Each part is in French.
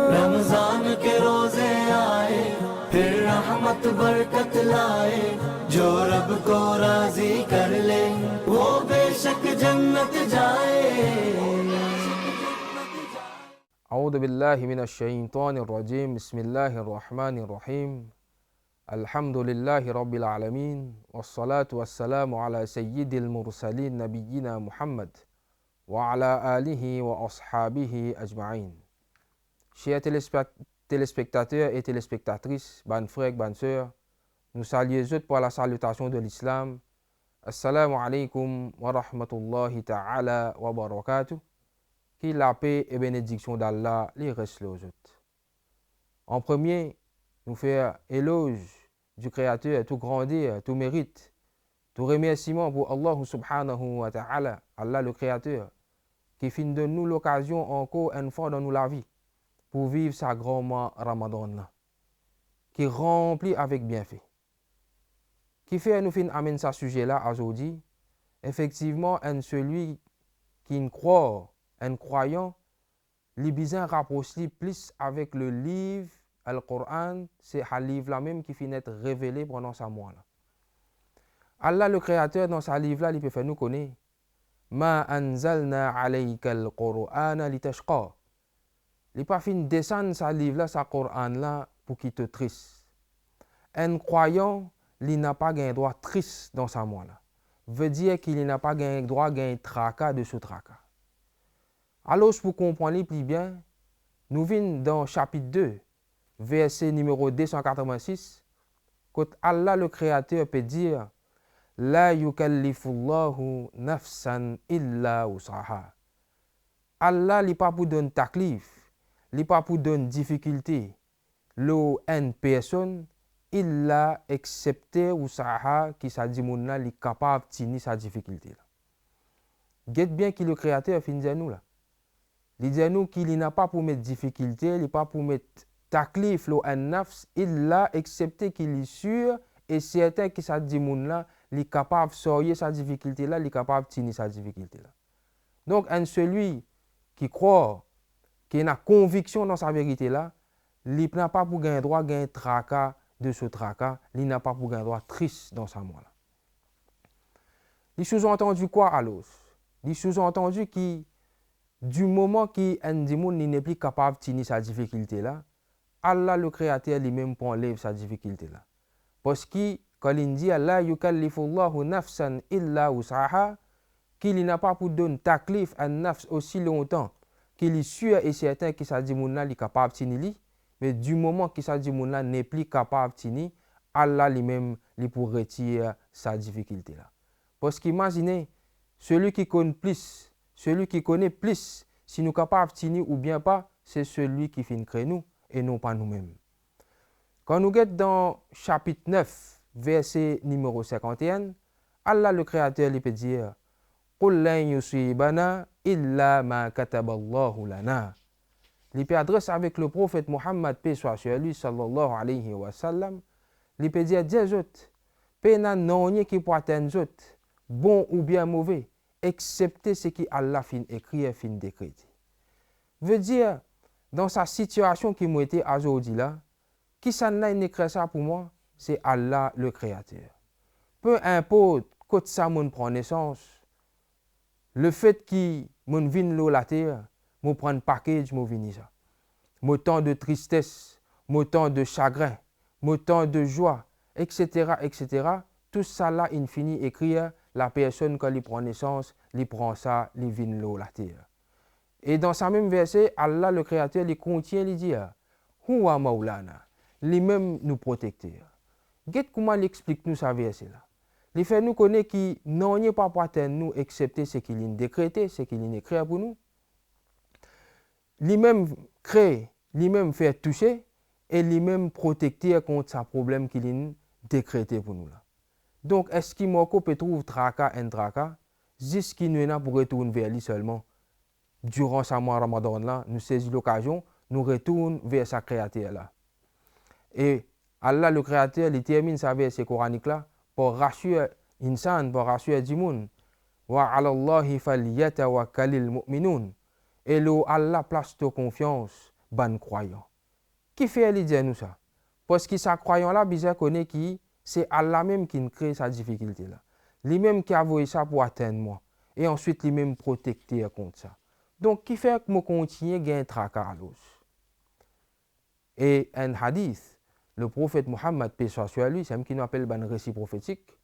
रमजान के रोजे आए, फिर रहमत बरकत लाए, जो रब को राजी कर ले वो बेशक जन्नत जाए। أعوذ بالله من الشيطان الرجيم بسم الله الرحمن الرحيم الحمد لله رب العالمين والصلاة والسلام على سيد المرسلين نبينا محمد وعلى آله وأصحابه أجمعين. Chers téléspectateurs et téléspectatrices, bonnes frères, bonnes sœurs, nous saluons pour la salutation de l'islam. Assalamu alaikum wa rahmatullahi ta'ala wa barakatuh. Que la paix et bénédiction d'Allah les reste aux autres. En premier, nous faisons éloge du Créateur, tout grandeur, tout mérite, tout remerciement pour Allah subhanahu wa ta'ala, Allah le Créateur, qui finit de nous l'occasion encore une fois dans nous la vie pour vivre sa grand mois Ramadan, qui remplit avec bienfait. Qui fait nous fin amène ce sujet-là aujourd'hui, effectivement, celui qui ne croit, un croyant, les besoins rapprochent plus avec le livre, le Coran, c'est un livre là même qui finit d'être révélé pendant ce mois-là. Allah le Créateur dans sa livre là, il peut faire nous connaître. Ma anzalna alayka al-Qur'ana litashqa. Il pas fin descendre sa livre là, sa Coran là pour qu'il te triste. Un croyant, il n'a pas un droit triste dans sa mois-là. Veut dire qu'il n'a pas un droit à un tracas de ce tracas. Alors, pour comprendre plus bien, nous venons dans chapitre 2, verset numéro 286, quand Allah le Créateur peut dire La yukallifullahu nafsan illa usaha. Allah n'est pas pour donner taklif, n'est pas pour donner difficulté, l'eau une personne, illa excepté usaha qui sa dit mon là, est capable de tenir sa difficulté. Guette bien qui le Créateur finit de nous là. Il dit nous qu'il n'a pas pour mettre difficulté, il n'a pas pour mettre taklif, lo an nafs, il l'a accepté qu'il est sûr et certain que ça dit moun là, il est capable de sortir sa difficulté là, il est capable de tenir sa difficulté là. Donc celui qui croit, qui a conviction dans sa vérité là, il n'a pas pour gagner droit, gagner tracas de ce tracas, il n'a pas pour gagner droit triste dans sa mort là. Il sous-entendu quoi alors? Il sous-entendu qui du moment qu'un démon n'est plus capable de tenir sa difficulté là, Allah le Créateur lui-même enlève sa difficulté là. Parce que quand il dit la yukallifullahu nafsan illa usaha, qu'il n'a pas pour donner taklif à nafs aussi longtemps qu'il est sûr et certain que sa démon là est capable de tenir, mais du moment que sa démon là n'est plus capable de tenir, Allah lui-même lui pour retirer sa difficulté là. Parce qu'imaginez celui qui connaît plus, celui qui connaît plus, si nous sommes capables de tenir ou bien pas, c'est celui qui finit créer nous et non pas nous-mêmes. Quand nous sommes dans chapitre 9, verset numéro 51, Allah le Créateur lui peut dire قُلْ لَنْ يُصِيبَنَا إِلَّا مَا كَتَبَ اللَّهُ لَنَا. Il peut adresser avec le prophète Mohammed, paix soit sur lui, sallallahu alayhi wa sallam, il peut dire des autres, pena non qui peut atteindre autres, bon ou bien mauvais, excepté ce qui Allah fin écrit et fin décrété. Veut dire, dans sa situation qui m'a été aujourd'hui là, qui s'en a écrit ça pour moi, c'est Allah le Créateur. Peu importe quand ça mon prend naissance, le fait qu'il mon vin l'eau la terre, me prend package, me vini ça. Mon temps de tristesse, mon temps de chagrin, mon temps de joie, etc., etc. Tout ça là, il finit écrire. La personne, quand il prend naissance, il prend ça, il vient l'eau, la terre. Et dans ce même verset, Allah, le Créateur, il contient, il dit Huwa Maulana, lui-même nous protecteur. Qu'est-ce comment il explique nous ce verset-là? Il fait nous connaître qu'il n'en pas pour atteindre nous, excepté ce qu'il a décrété, ce qu'il a écrit pour nous. Lui-même crée, lui-même fait toucher, et lui-même protecteur contre ce problème qu'il a décrété pour nous là. Donc, est-ce qu'il peut trouver tracas, un tracas, jusqu'il nous a pour retourner vers lui seulement? Durant ce mois Ramadan là, nous saisissons l'occasion, nous retournons vers sa créature là. Et Allah le Créateur, il termine sa verset coranique là pour rassurer l'insan, pour rassurer du monde. Wa ala Allahi falyatawakkalil mu'minun. Et là, Allah place ta confiance ban croyant. Qui fait lui dire nous ça? Parce que sa croyant là, bizarre connaît qui c'est Allah même qui crée sa difficulté là. Lui-même qui a envoyé ça pour atteindre moi. Et ensuite lui-même protecter contre ça. Donc qui fait que moi continue à gagner tracas à l'os. Et un hadith, le prophète Mohammed, paix soit sur lui, c'est un qui nous appelle un récit prophétique.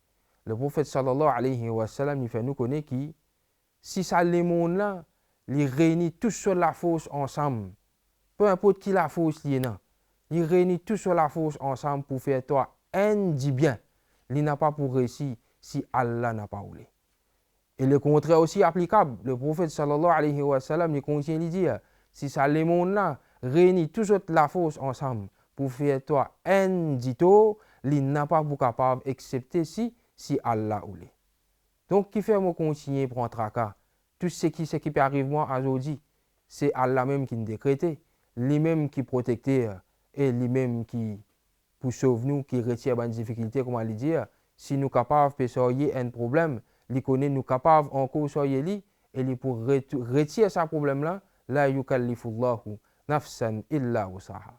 Le prophète sallallahu alayhi wa sallam, il fait nous connaître qui, si ça les mondes là, ils réunissent tous sur la force ensemble, peu importe qui la force li est là, ils réunissent tous sur la force ensemble pour faire toi un dit bien. Il n'a pas pour réussir si Allah n'a pas voulu. Et le contraire aussi applicable. Le prophète sallallahu alayhi wa sallam, il continue de dire, si ça les mondes là, réunissent tous sur la force ensemble pour faire toi un dito, il n'a pas pour capable excepté si Allah voulu. Donc, qui fait moi continuer prendre tracas? Tout ce qui peut arriver moi aujourd'hui, c'est Allah même qui nous décrète, lui-même qui protecte et lui-même qui pour sauver nous, qui retire les difficultés, comment le dire. Si nous sommes capables de résoudre un problème, nous connaît nous capables encore de résoudre et pour retirer ce problème-là, la yukallifullahu nafsan illa wusaha.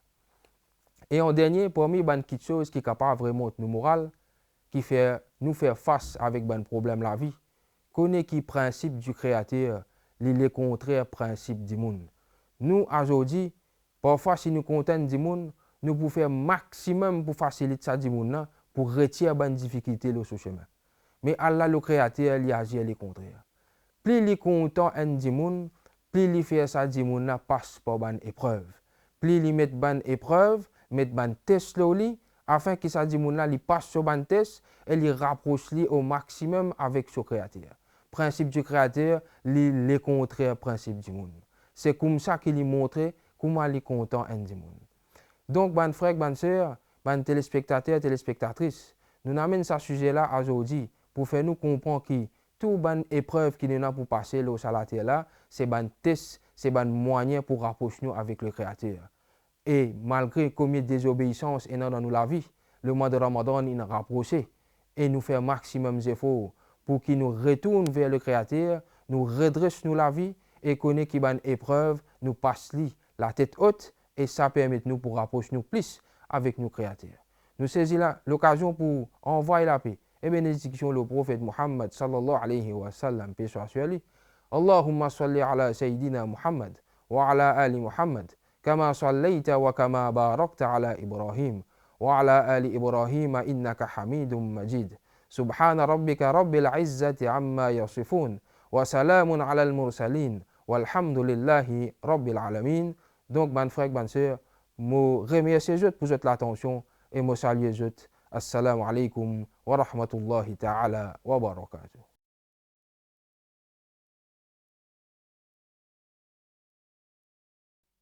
Et en dernier, parmi les petites choses qui sont capables vraiment de nous moral, qui fait nous faire face avec les problèmes de la vie, connaît qui principe du créateur, les contraires principe du monde. Nous, aujourd'hui, parfois, si nous comptons du monde, nous pouvons faire maximum pour faciliter ça du monde, pour retirer les difficultés sur ce chemin. Mais Allah, le créateur, il agit les contraires. Plus il est content du monde, plus il fait ça du monde passe par une épreuve. Plus il met une épreuve, met un test afin que ça du monde il passe sur un test et il rapproche au maximum avec son créateur. Principe du créateur, les contraires principe du monde. C'est comme ça qu'il montre comment il est content du monde. Donc, ban frère, ban sœur, ban téléspectateurs, téléspectatrices, nous amènons ce sujet-là aujourd'hui pour faire nous comprendre que toute ban épreuve qui nous a pour passer là, sur la terre là, c'est ban test, c'est ban moyen pour rapprocher nous avec le Créateur. Et malgré combien de désobéissances et dans nous la vie, le mois de Ramadan il nous rapproche et nous fait maximum d'efforts pour qu'il nous retourne vers le Créateur, nous redresse nous la vie et connaît qu'il ban épreuve, nous passe la tête haute et ça permet nous pour rapprocher nous plus avec nos créateurs. Nous saisissons l'occasion pour envoyer la paix et bénédiction le prophète Muhammad sallallahu alayhi wa sallam, paix soit sur lui. Allahumma salli ala Sayyidina Muhammad wa ala ali Muhammad kama sallaita wa kama barakta ala Ibrahim wa ala ali Ibrahim innaka hamidum majid. Subhana rabbika rabbil izzati amma yasifun wa salamun ala al-mursalin walhamdulillahi rabbil alamin. Donc, mes frères, mes sœurs, je remercie pour votre attention et je salue vous. Assalamu alaikum wa rahmatullahi ta'ala wa barakatuh.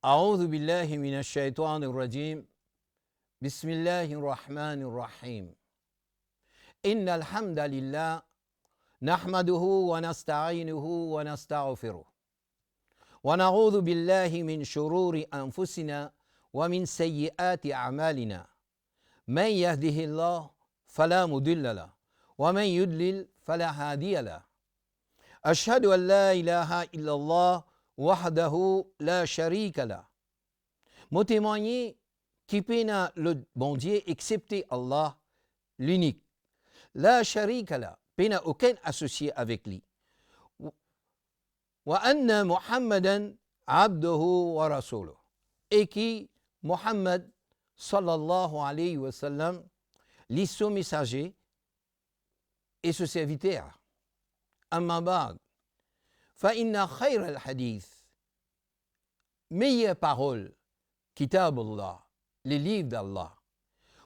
أعوذ بالله من الشيطان الرجيم بسم الله الرحمن الرحيم إن الحمد لله نحمده ونستعينه ونستغفره ونعوذ بالله من شرور أنفسنا ومن سيئات أعمالنا من يهده الله فلا مضل له ومن يضلل فلا هادي له أشهد أن لا إله إلا الله وحده لا شريك له. Moi témoigner qui peut le bon Dieu excepté Allah l'unique. La sharika la, peut n'a aucun associé avec lui. Wa anna Muhammadan abduhu wa rasuluh. Et qui Muhammad sallallahu alayhi wa sallam, lui son messager et ce serviteur. Amma ba'd. فإن خير الحديث meilleure parole كتاب الله les livres d'Allah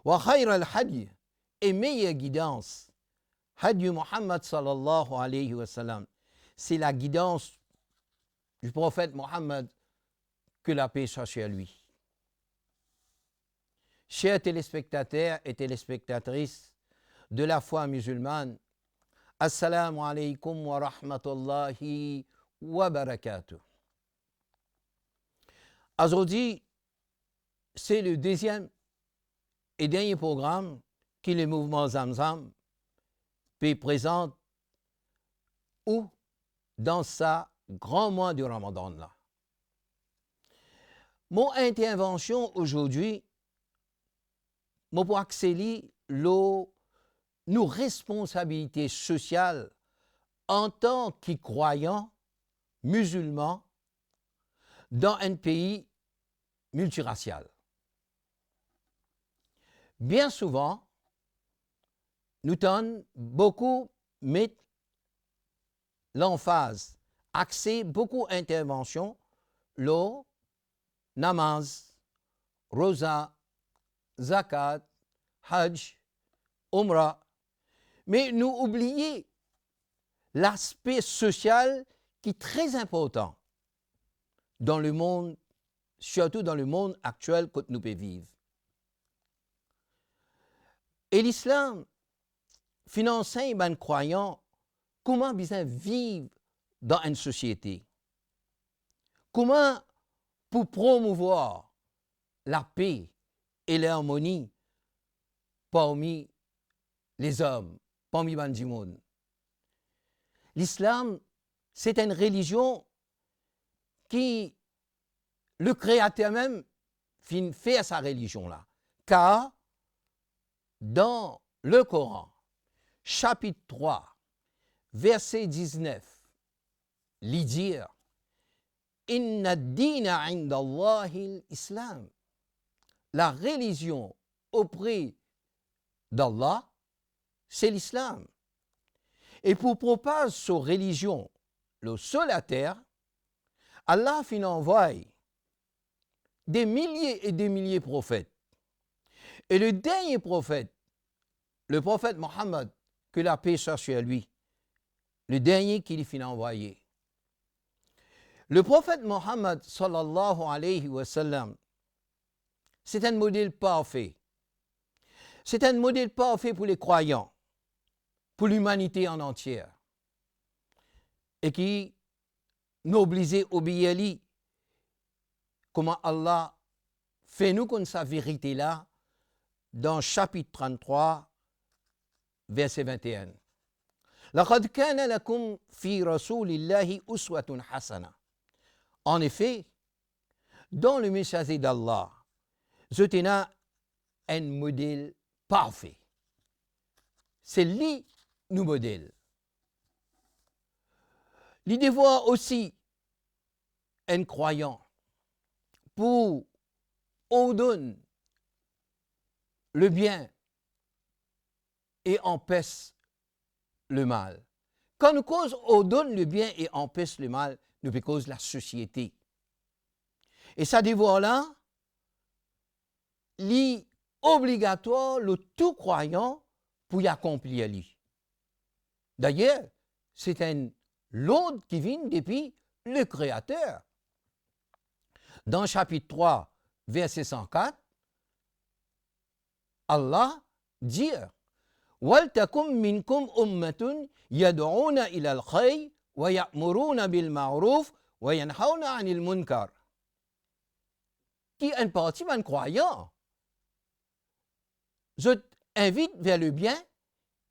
وخير الحدي et meilleure guidance هدي محمد صلى الله عليه وسلم c'est la guidance du prophète Mohammed, que la paix soit sur lui. Chers téléspectateurs et téléspectatrices de la foi musulmane, Assalamu alaikum wa rahmatullahi wa barakatuh. Aujourd'hui, c'est le deuxième et dernier programme que le mouvement Zamzam présente ou dans sa grand mois du Ramadan là. Mon intervention aujourd'hui, mon pour accélérer nos responsabilités sociales en tant que croyants musulmans dans un pays multiracial. Bien souvent, nous tentons beaucoup mettre l'emphase, axer beaucoup d'interventions, le namaz, rosa, zakat, hajj, umrah, mais nous oublions l'aspect social qui est très important dans le monde, surtout dans le monde actuel que nous pouvons vivre. Et l'islam finance les croyants comment bien vivre dans une société, comment pour promouvoir la paix et l'harmonie parmi les hommes, parmi les monde. L'islam, c'est une religion qui, le Créateur même, fait sa religion-là. Car, dans le Coran, chapitre 3, verset 19, il dit « Inna ad-dina 'inda Allahi l'islam » La religion auprès d'Allah, c'est l'islam. Et pour propager sa religion, le sol à terre, Allah fin envoie des milliers et des milliers de prophètes. Et le dernier prophète, le prophète Mohammed, que la paix soit sur lui, le dernier qu'il fin envoyé. Le prophète Mohammed, sallallahu alayhi wa sallam, c'est un modèle parfait. C'est un modèle parfait pour les croyants, pour l'humanité en entière, et qui nous oblige à obéir comment Allah fait nous comme sa vérité là dans chapitre 33, verset 21. لقد كان لكم في رسول الله أسوة حسنة. En effet, dans le messager d'Allah, c'est un modèle parfait. C'est lui nous modèle. Il devoir aussi un croyant pour ordonner le bien et empêche le mal. Quand nous cause ordonne le bien et empêche le mal, nous cause la société. Et ça devoir là, li obligatoire le tout croyant pour y accomplir lui. D'ailleurs, c'est un l'ordre qui vient depuis le Créateur. Dans chapitre 3, verset 104, Allah dit وَلْتَكُمْ مِنْكُمْ أُمَّةٌ يَدْعُونَ إِلَى الْخَيْرِ وَيَأْمُرُونَ بِالْمَعْرُوفِ وَيَنْهَوْنَ عَنِ الْمُنْكَرِ. Qui est un parti un croyant. Je t'invite vers le bien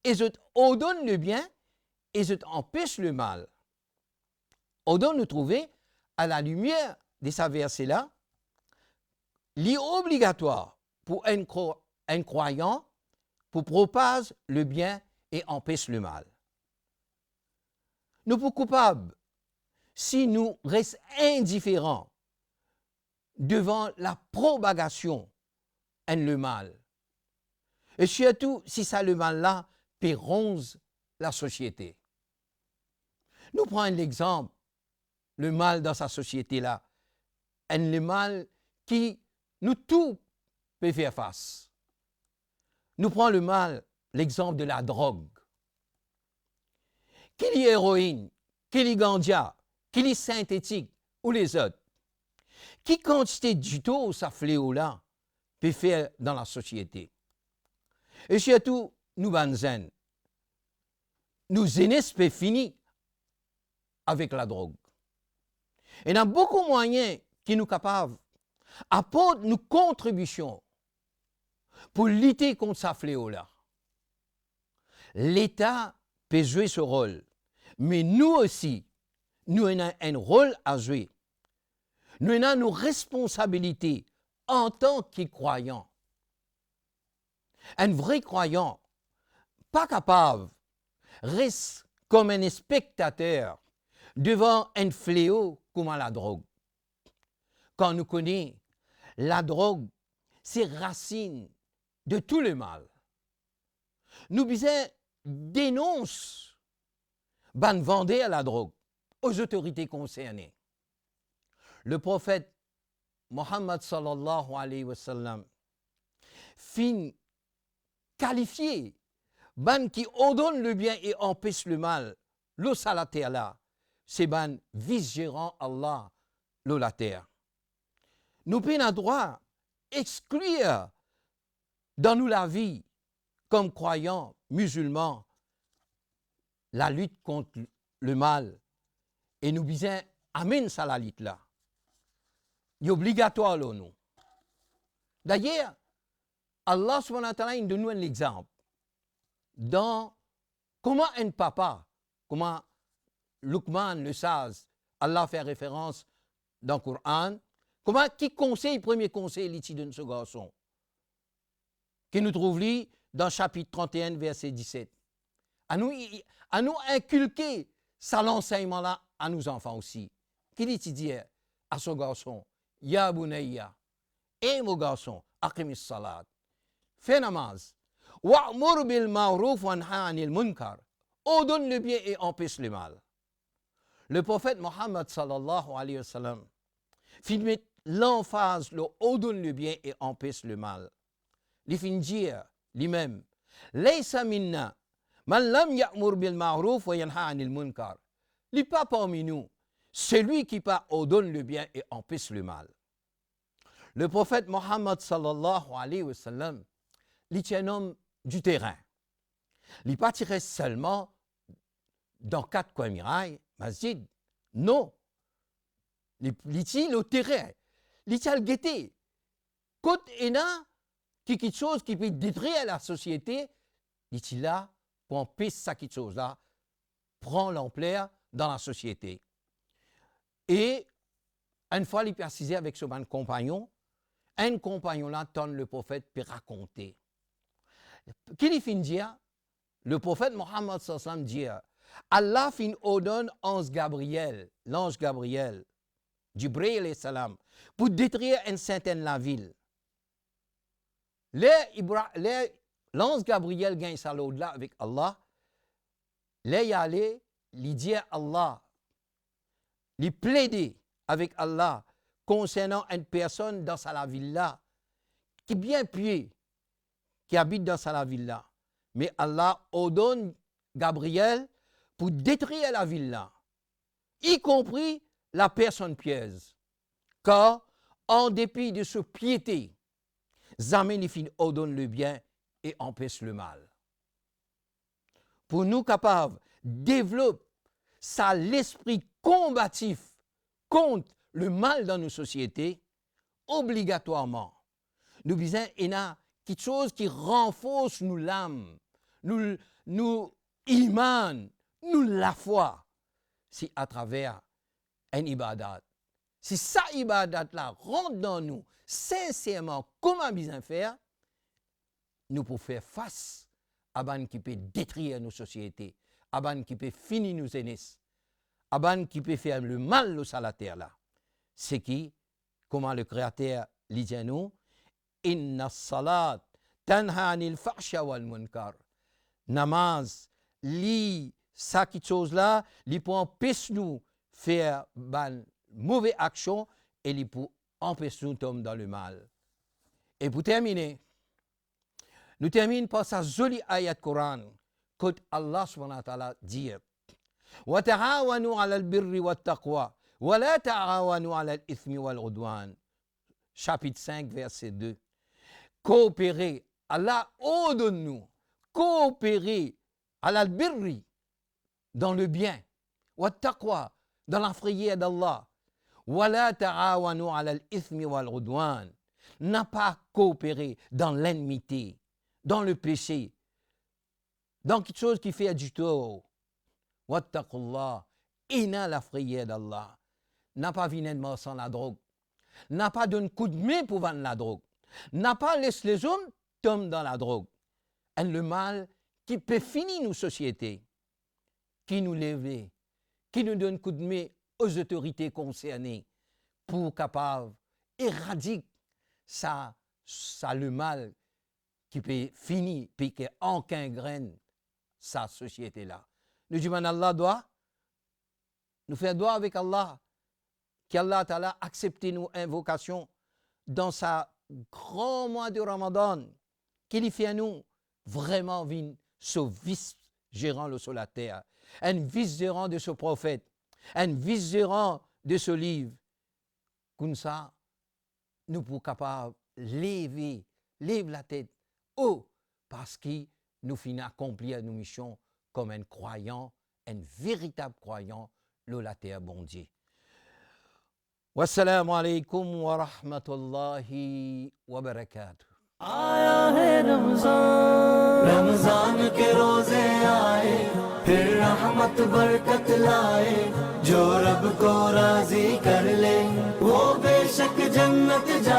et je t'ordonne le bien et je t'empêche le mal. Ordonne nous trouver à la lumière de ce verset-là, l'obligatoire pour un croyant pour propager le bien et empêche le mal. Nous sommes coupables si nous restons indifférents devant la propagation et le mal. Et surtout si ça le mal-là péronge la société. Nous prenons l'exemple, le mal dans sa société-là, et le mal qui nous tous peut faire face. Nous prenons le mal, l'exemple de la drogue. Qu'il y ait héroïne, qu'il y ait ganja, qu'il y ait synthétique ou les autres. Quelle quantité du tout ça fléau-là peut faire dans la société? Et surtout, nous banzen, nous jeunesse peut finir avec la drogue. Et il y a beaucoup de moyens qui nous capables apporter nos contributions pour lutter contre ce fléau-là. L'État peut jouer ce rôle, mais nous aussi, nous avons un rôle à jouer Nous avons nos responsabilités en tant que croyants. Un vrai croyant, pas capable, reste comme un spectateur devant un fléau comme la drogue. Quand nous connaissons la drogue, c'est racine de tout le mal. Nous devons dénoncer ban vendée à la drogue aux autorités concernées. Le prophète Mohammed sallallahu alayhi wa sallam fin qualifié ban qui ordonne le bien et empêche le mal, l'eau la terre là, c'est ban vice-gérant Allah, l'eau la terre. Nous avons droit exclure dans nous la vie, comme croyants musulmans, la lutte contre le mal. Et nous disons, amène ça la lutte là. C'est obligatoire là, nous. D'ailleurs, Allah subhanahu wa ta'ala nous donne un exemple. Dans comment un papa, comment Luqman le sage, Allah fait référence dans le Coran, comment qui conseille, premier conseil, l'iti de ce garçon, qui nous trouve lui dans chapitre 31, verset 17. À nous inculquer ça l'enseignement là à nos enfants aussi. Qui dit à ce garçon, Ya bunayya, et mon garçon, aqimis salat, fais namaz, wa'mur bil ma'ruf wa nha anil munkar, ordonne le bien et empêche le mal. Le prophète Mohammed sallallahu alayhi wa sallam fit mettre l'emphase, le ordonne le bien et empêche le mal. Il fit dire lui-même, laysa minna man lam ya'mur bil ma'ruf wa yanha anil munkar. Il n'est pas parmi nous, celui qui pas ordonne le bien et empêche le mal. Le prophète Mohammed sallallahu alayhi wa sallam, il était un homme du terrain. Il partirait seulement dans 4 coins murailles, masjid. Non. Il était au terrain. Il était le guetté. Quand il y a quelque chose qui peut détruire la société, il est là pour empêcher ça quelque chose là, prend l'ampleur dans la société. Et une fois, il précisait avec son compagnon, un compagnon là, tant le prophète peut raconter. Qu'il fin dire, le prophète Mohammed sallam dit, Allah fin ordonne l'ange Gabriel, Jibril et salam, pour détruire une certaine la ville. L'ange Gabriel gagne sa là avec Allah. Là, il allait, il dit à Allah, il plaidait avec Allah concernant une personne dans sa ville là, qui est bien pieux, qui habite dans sa ville là. Mais Allah ordonne Gabriel pour détruire la ville là, y compris la personne pieuse. Car, en dépit de ce piété, Zaménifine ordonne le bien et empêche le mal. Pour nous capables de développer l'esprit combatif contre le mal dans nos sociétés, obligatoirement, nous disons qu'il y a quelque chose qui renforce nous l'âme, nous iman, nous la foi. C'est à travers un ibadat. Si ça ibadat-là rentre dans nous, sincèrement, comment bien faire, nous pouvons faire face à ban qui peut détruire nos sociétés, à ban qui peut finir nos aînés, à ban qui peut faire le mal à la terre là. C'est qui, comment le Créateur dit à nous, inna salat tanha anil fahsha wal munkar. Namaz, ça qui chose là, li pour empêcher nous faire ban mauvaise action et li pour empêcher nous tomber dans le mal. Et pour terminer, nous terminons par sa jolie ayat Coran que Allah subhanahu wa ta'ala dit wa ta'awanu 'ala al-birri wat-taqwa wa la ta'awanu 'ala al-ithmi wal-'udwan. Chapitre 5 verset 2. Coopérer, Allah ordonne-nous coopérer à al-birri dans le bien, wat-taqwa dans la frayeur d'Allah. Wa la ta'awanu 'ala al-ithmi wal-'udwan. N'a pas coopéré dans l'enmité, dans le péché, dans quelque chose qui fait du tort. Wattaqullah, ina la frayeur d'Allah. N'a pas vinement sans la drogue, n'a pas donné coup de main pour vendre la drogue, n'a pas laissé les hommes tomber dans la drogue. Et le mal qui peut finir nos sociétés, qui nous lève, qui nous donne coup de main aux autorités concernées pour capable éradiquer ça le mal qui peut finir, puis qui aucun graine sa société-là. Nous disons, Allah doit nous faire droit avec Allah, qu'Allah Ta'ala accepte nos invocations dans sa grand mois de Ramadan, qu'il fait à nous vraiment vin ce vice-gérant le sur la terre, un vice-gérant de ce prophète, un vice-gérant de ce livre. Comme ça, nous pouvons capables lever la tête haut, parce que nous finissons accomplir nos missions comme un croyant, un véritable croyant, la terre bon Dieu. Wassalamu alaikum wa rahmatullahi wa barakatuh. आया है रमजान, रमजान के रोजे आए, फिर रहमत बरकत लाए, जो रब को राजी कर ले वो बेशक जन्नत जा